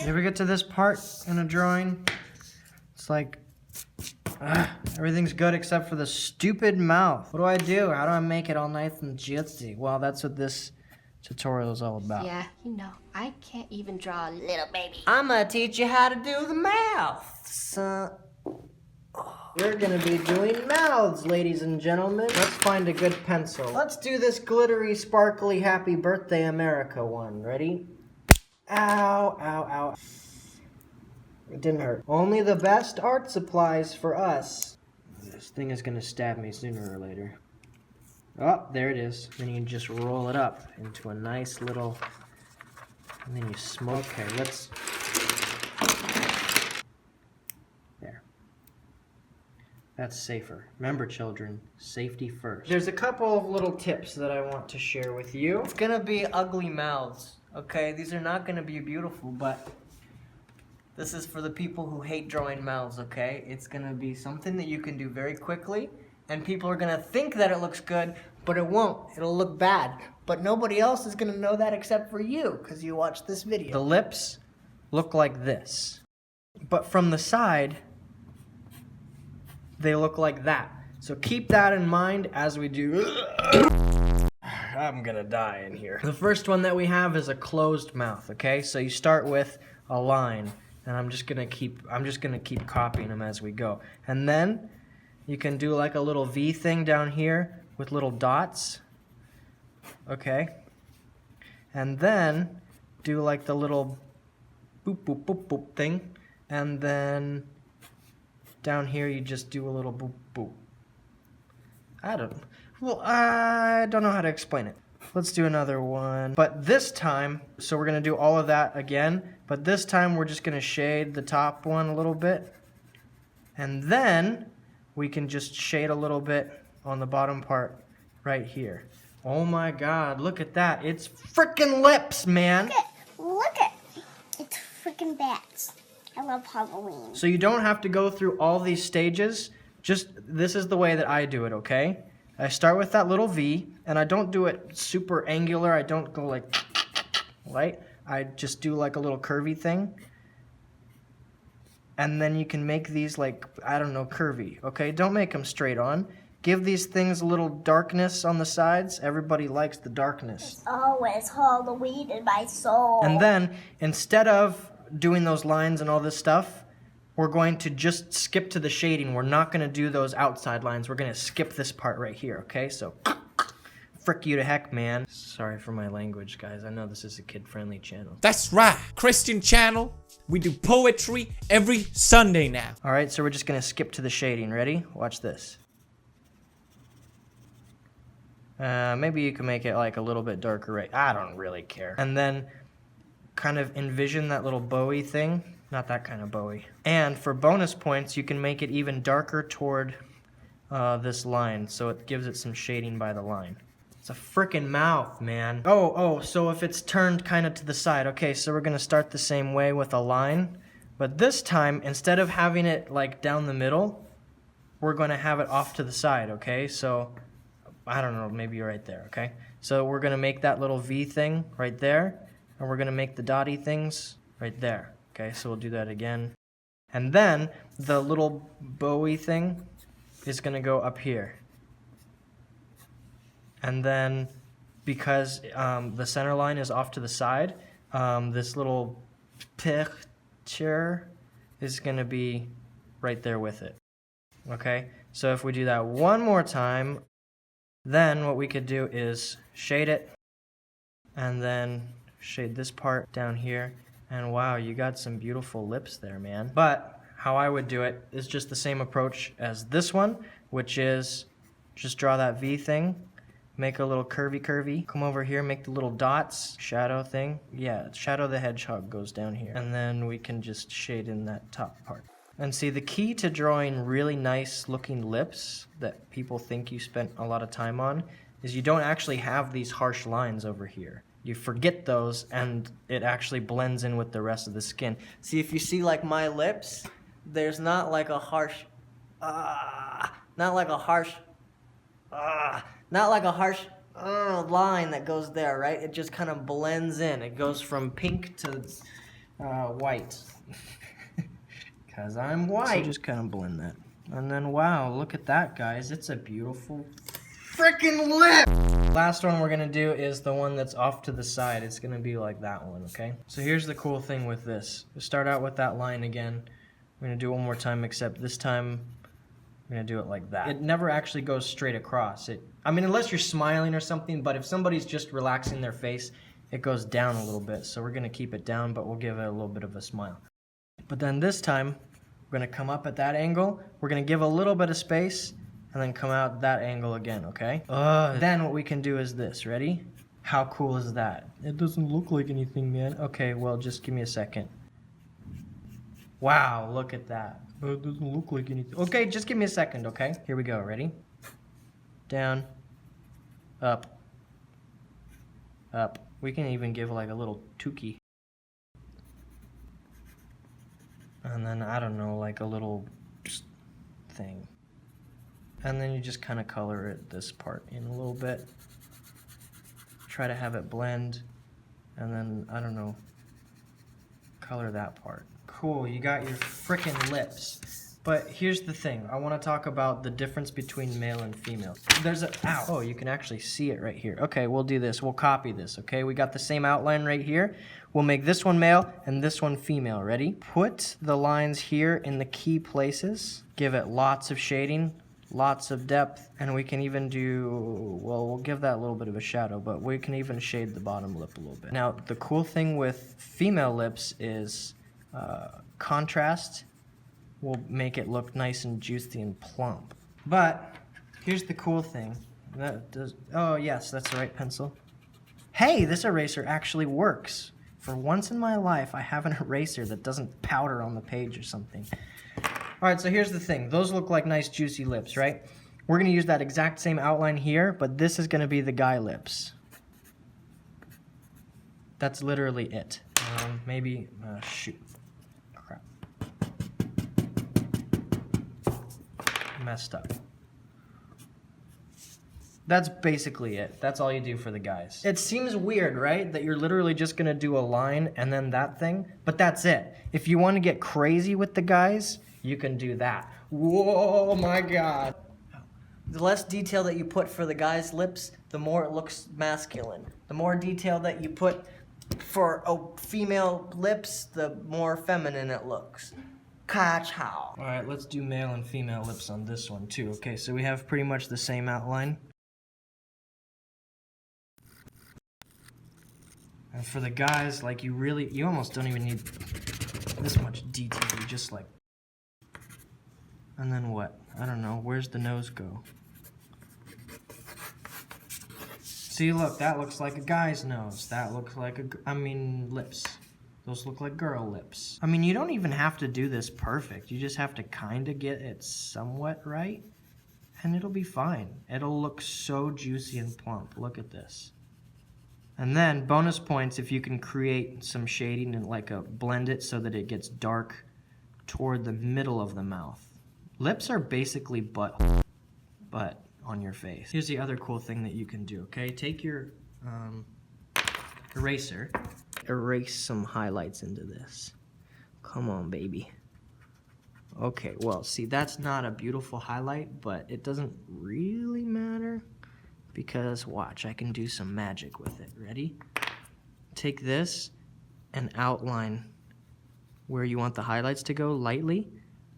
You ever get to this part in a drawing? It's like, everything's good except for the stupid mouth. What do I do? How do I make it all nice and juicy? Well, that's what this tutorial is all about. Yeah, you know, I can't even draw a little baby. I'm gonna teach you how to do the mouths. You're gonna be doing mouths, ladies and gentlemen. Let's find a good pencil. Let's do this glittery, sparkly, happy birthday America one. Ready? Ow, ow, ow. It didn't hurt. Only the best art supplies for us. This thing is gonna stab me sooner or later. Oh, there it is. Then you just roll it up into a nice little, and then you smoke. Okay, let's, there. That's safer. Remember, children, safety first. There's a couple of little tips that I want to share with you. It's gonna be ugly mouths, okay? These are not gonna be beautiful, but this is for the people who hate drawing mouths, okay? It's gonna be something that you can do very quickly, and people are gonna think that it looks good, but it won't. It'll look bad. But nobody else is gonna know that except for you, because you watched this video. The lips look like this. But from the side, they look like that. So keep that in mind as we do. I'm gonna die in here. The first one that we have is a closed mouth, okay? So you start with a line, and I'm just gonna keep copying them as we go. And then you can do like a little V thing down here with little dots, okay? And then do like the little boop, boop, boop, boop thing. And then down here you just do a little boop, boop. I don't know how to explain it. Let's do another one. But this time, so we're gonna do all of that again, but this time we're just gonna shade the top one a little bit. And then we can just shade a little bit on the bottom part right here. Oh my God, look at that. It's freaking lips, man. Look at it's freaking bats. I love Halloween. So you don't have to go through all these stages. Just, this is the way that I do it, okay? I start with that little V, and I don't do it super angular. I don't go like, right? I just do like a little curvy thing. And then you can make these like, I don't know, curvy, okay? Don't make them straight on. Give these things a little darkness on the sides. Everybody likes the darkness. It's always Halloween in my soul. And then, instead of doing those lines and all this stuff, we're going to just skip to the shading. We're not going to do those outside lines. We're going to skip this part right here, okay? So, frick you to heck, man. Sorry for my language, guys. I know this is a kid-friendly channel. That's right, Christian channel. We do poetry every Sunday now. All right, so we're just going to skip to the shading. Ready? Watch this. Maybe you can make it like a little bit darker, right? I don't really care. And then kind of envision that little Bowie thing. Not that kind of Bowie. And for bonus points, you can make it even darker toward this line, so it gives it some shading by the line. It's a frickin' mouth, man. Oh, so if it's turned kind of to the side. Okay, so we're gonna start the same way with a line, but this time, instead of having it like down the middle, we're gonna have it off to the side, okay? So, I don't know, maybe right there, okay? So we're gonna make that little V thing right there, and we're gonna make the dotty things right there. Okay, so we'll do that again. And then the little Bowie thing is gonna go up here. And then because the center line is off to the side, this little picture is gonna be right there with it. Okay, so if we do that one more time, then what we could do is shade it, and then shade this part down here. And wow, you got some beautiful lips there, man. But how I would do it is just the same approach as this one, which is just draw that V thing, make a little curvy, come over here, make the little dots, shadow thing. Yeah, Shadow the Hedgehog goes down here. And then we can just shade in that top part. And see, the key to drawing really nice looking lips that people think you spent a lot of time on is you don't actually have these harsh lines over here. You forget those, and it actually blends in with the rest of the skin. See, if you see like my lips, there's not like a harsh, line that goes there, right? It just kind of blends in. It goes from pink white. Because I'm white. So just kind of blend that. And then, wow, look at that, guys. It's a beautiful freaking lip! Last one we're gonna do is the one that's off to the side. It's gonna be like that one, okay? So here's the cool thing with this. We start out with that line again. We're gonna do it one more time, except this time we're gonna do it like that. It never actually goes straight across. I mean, unless you're smiling or something, but if somebody's just relaxing their face, it goes down a little bit. So we're gonna keep it down, but we'll give it a little bit of a smile. But then this time, we're gonna come up at that angle. We're gonna give a little bit of space and then come out that angle again, okay? Then what we can do is this, ready? How cool is that? It doesn't look like anything, man. Okay, well, just give me a second. Wow, look at that. It doesn't look like anything. Okay, just give me a second, okay? Here we go, ready? Down, up, up. We can even give like a little tukey. And then, I don't know, like a little thing. And then you just kind of color it, this part in a little bit. Try to have it blend. And then, I don't know, color that part. Cool, you got your frickin' lips. But here's the thing. I want to talk about the difference between male and female. There's a, ow. Oh, you can actually see it right here. Okay, we'll do this. We'll copy this, okay? We got the same outline right here. We'll make this one male and this one female. Ready? Put the lines here in the key places. Give it lots of shading, lots of depth, and we can even do, well, we'll give that a little bit of a shadow, but we can even shade the bottom lip a little bit. Now, the cool thing with female lips is contrast will make it look nice and juicy and plump. But here's the cool thing. That does, oh yes, that's the right pencil. Hey, this eraser actually works. For once in my life, I have an eraser that doesn't powder on the page or something. All right, so here's the thing. Those look like nice juicy lips, right? We're gonna use that exact same outline here, but this is gonna be the guy lips. That's literally it. Maybe, shoot. Crap. Messed up. That's basically it. That's all you do for the guys. It seems weird, right? That you're literally just gonna do a line and then that thing, but that's it. If you wanna get crazy with the guys, you can do that. Whoa, my God. The less detail that you put for the guy's lips, the more it looks masculine. The more detail that you put for female lips, the more feminine it looks. Ka-chow. All right, let's do male and female lips on this one too. Okay, so we have pretty much the same outline. And for the guys, like you almost don't even need this much detail. You just like, and then what? I don't know, where's the nose go? See, look, that looks like a guy's nose. That looks like lips. Those look like girl lips. I mean, you don't even have to do this perfect. You just have to kind of get it somewhat right, and it'll be fine. It'll look so juicy and plump. Look at this. And then bonus points if you can create some shading and blend it so that it gets dark toward the middle of the mouth. Lips are basically butt on your face. Here's the other cool thing that you can do, okay? Take your eraser, erase some highlights into this. Come on, baby. Okay, well, see, that's not a beautiful highlight, but it doesn't really matter because, watch, I can do some magic with it. Ready? Take this and outline where you want the highlights to go lightly.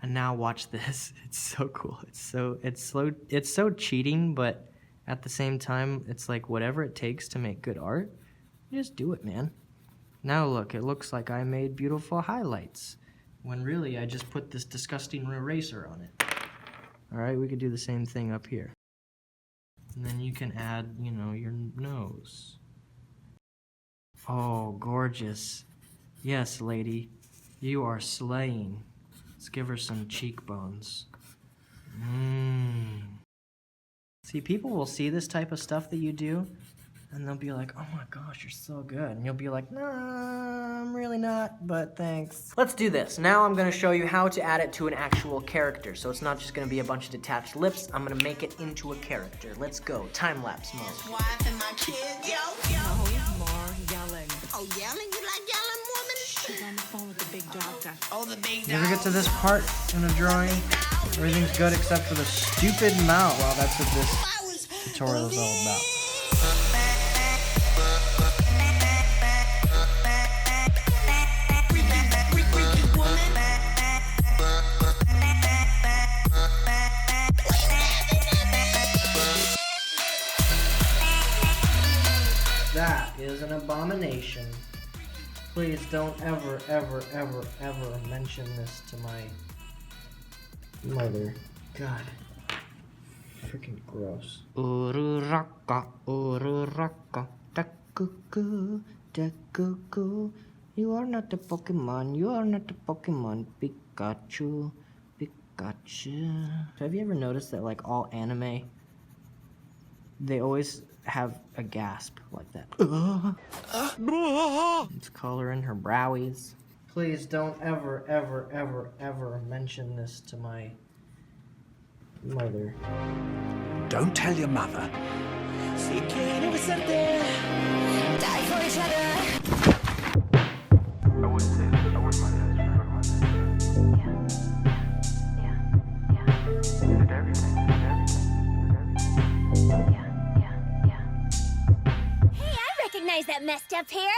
And now watch this. It's so cool. It's so cheating, but at the same time, it's like whatever it takes to make good art, you just do it, man. Now look, it looks like I made beautiful highlights, when really I just put this disgusting eraser on it. All right, we could do the same thing up here. And then you can add, you know, your nose. Oh, gorgeous. Yes, lady, you are slaying. Let's give her some cheekbones. See, people will see this type of stuff that you do, and they'll be like, oh my gosh, you're so good. And you'll be like, nah, I'm really not, but thanks. Let's do this. Now I'm gonna show you how to add it to an actual character. So it's not just gonna be a bunch of detached lips, I'm gonna make it into a character. Let's go, time-lapse mode. Wife and my kids, yo. More yelling. Oh, yelling? You like yelling, woman? She's on the phone with the big doctor. You ever get to this part in a drawing? Everything's good except for the stupid mouth. Well, that's what this tutorial is all about. That is an abomination. Please don't ever, ever, ever, ever mention this to my mother. God. Freaking gross. Ururaka, ururaka, takuku, takuku. You are not a Pokemon. You are not a Pokemon. Pikachu. Pikachu. Have you ever noticed that, like, all anime, they always have a gasp like that? It's coloring her browies. Please don't ever, ever, ever, ever mention this to my mother. Don't tell your mother. Die for each other. I wouldn't say this. I wouldn't mind this. I wouldn't mind this. You did everything. You did everything. Hey, I recognize that messed up hair.